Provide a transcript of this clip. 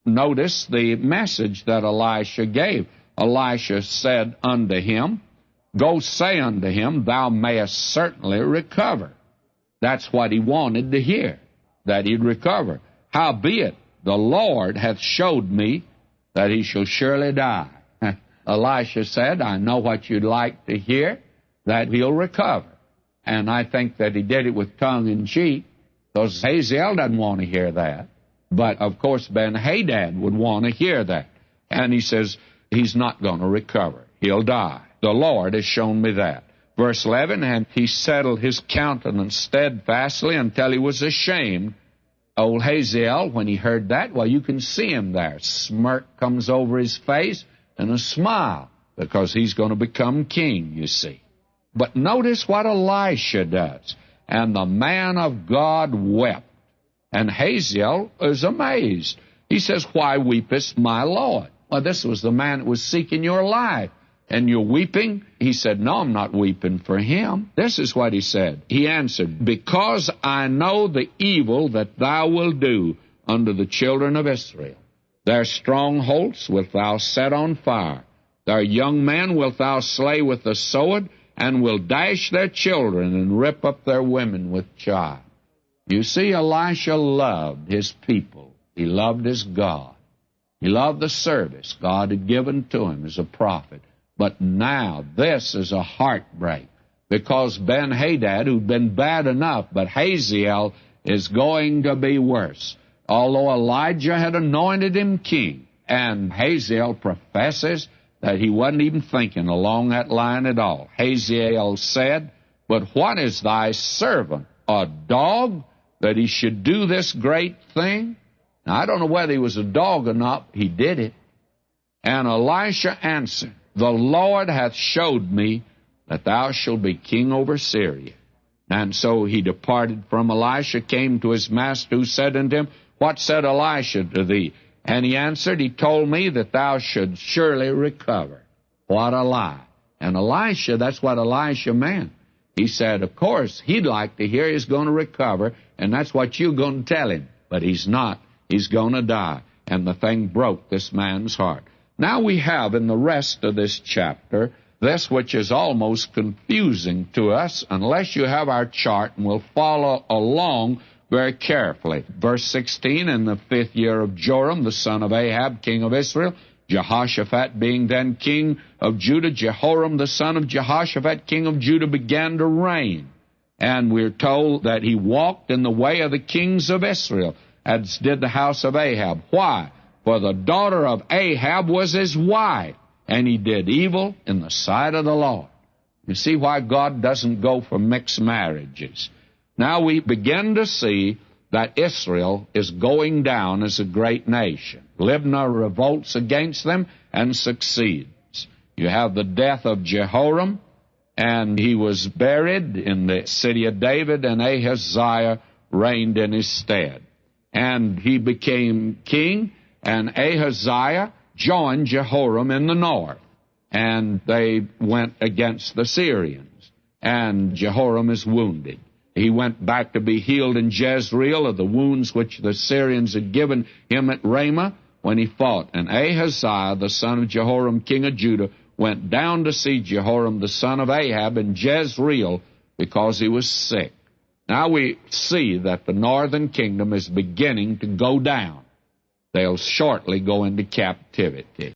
notice the message that Elisha gave. Elisha said unto him, Go say unto him, Thou mayest certainly recover. That's what he wanted to hear, that he'd recover. Howbeit, the Lord hath showed me that he shall surely die. Elisha said, I know what you'd like to hear, that he'll recover. And I think that he did it with tongue in cheek, because Hazael doesn't want to hear that. But, of course, Ben-Hadad would want to hear that. And he says, he's not going to recover. He'll die. The Lord has shown me that. Verse 11, and he settled his countenance steadfastly until he was ashamed. Old Hazael, when he heard that, well, you can see him there. Smirk comes over his face and a smile, because he's going to become king, you see. But notice what Elisha does. And the man of God wept. And Hazael is amazed. He says, Why weepest my Lord? Well, this was the man that was seeking your life. And you're weeping? He said, No, I'm not weeping for him. This is what he said. He answered, Because I know the evil that thou wilt do unto the children of Israel. Their strongholds wilt thou set on fire. Their young men wilt thou slay with the sword, and will dash their children and rip up their women with child. You see, Elisha loved his people. He loved his God. He loved the service God had given to him as a prophet. But now this is a heartbreak, because Ben-Hadad, who'd been bad enough, but Hazael is going to be worse. Although Elijah had anointed him king, and Hazael professes that he wasn't even thinking along that line at all. Hazael said, But what is thy servant, a dog, that he should do this great thing? Now, I don't know whether he was a dog or not. He did it. And Elisha answered, The Lord hath showed me that thou shalt be king over Syria. And so he departed from Elisha, came to his master, who said unto him, What said Elisha to thee? And he answered, He told me that thou should surely recover. What a lie. And Elisha, that's what Elisha meant. He said, of course, he'd like to hear he's going to recover, and that's what you're going to tell him. But he's not. He's going to die. And the thing broke this man's heart. Now we have in the rest of this chapter this which is almost confusing to us unless you have our chart, and we'll follow along very carefully. Verse 16, In the 5th year of Joram, the son of Ahab, king of Israel, Jehoshaphat being then king of Judah, Jehoram, the son of Jehoshaphat, king of Judah, began to reign. And we're told that he walked in the way of the kings of Israel, as did the house of Ahab. Why? For the daughter of Ahab was his wife, and he did evil in the sight of the Lord. You see why God doesn't go for mixed marriages. Now we begin to see that Israel is going down as a great nation. Libnah revolts against them and succeeds. You have the death of Jehoram, and he was buried in the city of David, and Ahaziah reigned in his stead. And he became king, and Ahaziah joined Jehoram in the north, and they went against the Syrians, and Jehoram is wounded. He went back to be healed in Jezreel of the wounds which the Syrians had given him at Ramah when he fought. And Ahaziah, the son of Jehoram, king of Judah, went down to see Jehoram, the son of Ahab, in Jezreel because he was sick. Now we see that the northern kingdom is beginning to go down. They'll shortly go into captivity.